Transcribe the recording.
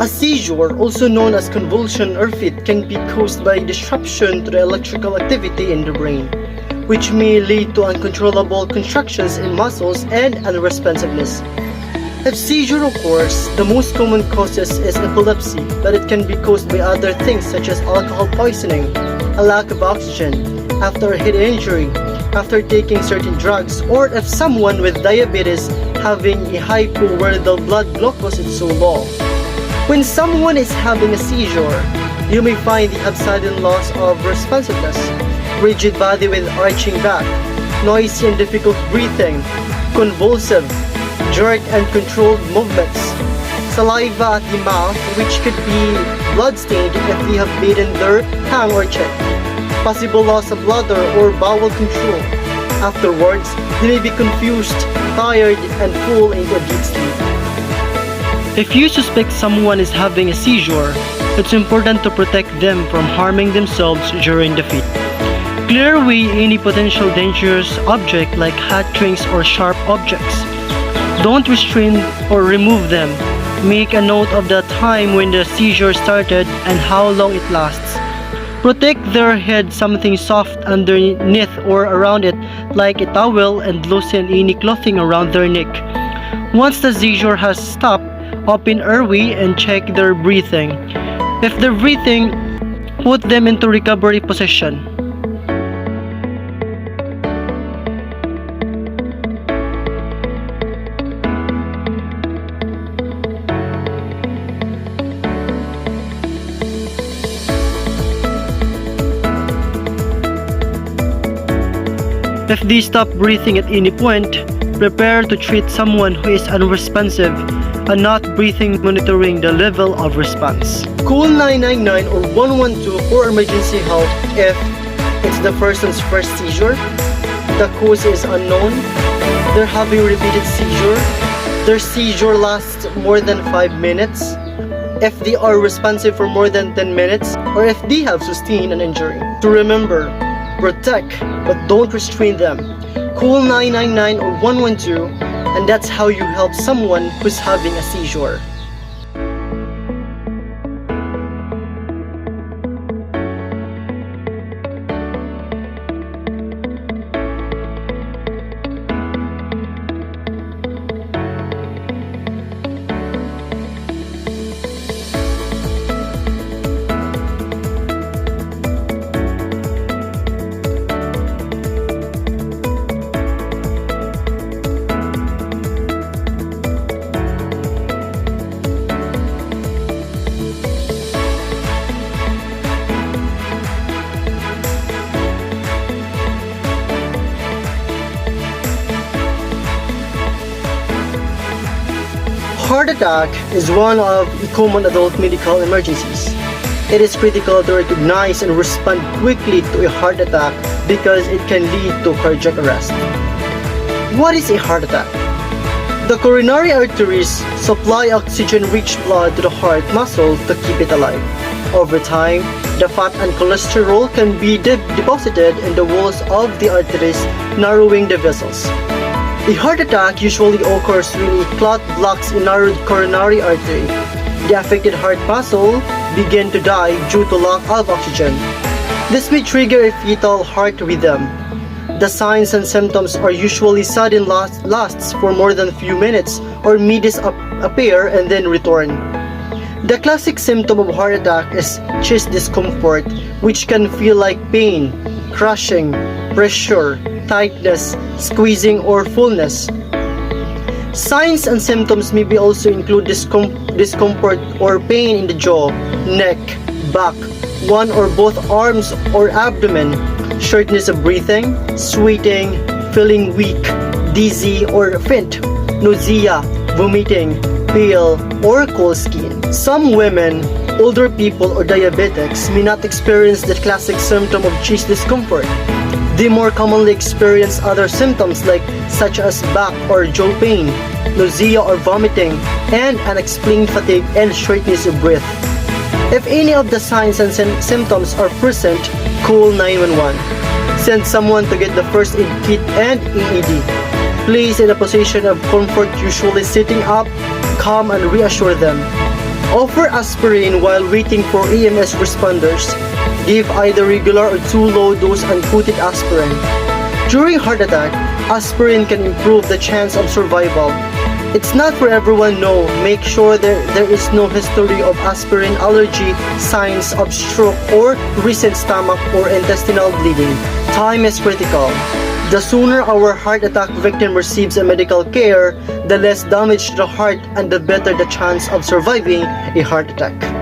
A seizure, also known as convulsion or fit, can be caused by disruption to the electrical activity in the brain, which may lead to uncontrollable contractions in muscles and unresponsiveness. If seizure occurs, the most common causes is epilepsy, but it can be caused by other things such as alcohol poisoning, a lack of oxygen, after a head injury, after taking certain drugs, or if someone with diabetes having a hypo where the blood glucose is so low. When someone is having a seizure, you may find they have sudden loss of responsiveness, rigid body with arching back, noisy and difficult breathing, convulsive, jerk and controlled movements, saliva at the mouth which could be blood-stained if they have bitten their tongue or cheek, possible loss of bladder or bowel control. Afterwards, they may be confused, tired, and fall into a deep sleep. If you suspect someone is having a seizure, it's important to protect them from harming themselves during the fit. Clear away any potential dangerous object like hot drinks or sharp objects. Don't restrain or remove them. Make a note of the time when the seizure started and how long it lasts. Protect their head something soft underneath or around it like a towel and loosen any clothing around their neck. Once the seizure has stopped, open airway and check their breathing. If they're breathing, put them into recovery position. If they stop breathing at any point, prepare to treat someone who is unresponsive and not breathing, monitoring the level of response. Call 999 or 112 for emergency help if it's the person's first seizure, the cause is unknown, they're having repeated seizure, their seizure lasts more than 5 minutes, if they are responsive for more than 10 minutes, or if they have sustained an injury. To remember, protect but don't restrain them. Call 999 or 112 and that's how you help someone who's having a seizure. Heart attack is one of the common adult medical emergencies. It is critical to recognize and respond quickly to a heart attack because it can lead to cardiac arrest. What is a heart attack? The coronary arteries supply oxygen-rich blood to the heart muscle to keep it alive. Over time, the fat and cholesterol can be deposited in the walls of the arteries, narrowing the vessels. A heart attack usually occurs when a clot blocks a narrowed coronary artery. The affected heart muscle begin to die due to lack of oxygen. This may trigger a fetal heart rhythm. The signs and symptoms are usually sudden lasts for more than a few minutes or may appear and then return. The classic symptom of heart attack is chest discomfort, which can feel like pain, crushing, pressure, tightness, squeezing, or fullness. Signs and symptoms may also include discomfort or pain in the jaw, neck, back, one or both arms or abdomen, shortness of breathing, sweating, feeling weak, dizzy or faint, nausea, vomiting, pale or cold skin. Some women, older people or diabetics may not experience the classic symptom of chest discomfort. They more commonly experience other symptoms such as back or jaw pain, nausea or vomiting, and unexplained fatigue and shortness of breath. If any of the signs and symptoms are present, call 911. Send someone to get the first aid kit and AED. Place in a position of comfort, usually sitting up, calm and reassure them. Offer aspirin while waiting for EMS responders. Give either regular or too low dose uncoated aspirin. During heart attack, aspirin can improve the chance of survival. It's not for everyone, no. Make sure there is no history of aspirin allergy, signs of stroke, or recent stomach or intestinal bleeding. Time is critical. The sooner our heart attack victim receives a medical care, the less damage to the heart and the better the chance of surviving a heart attack.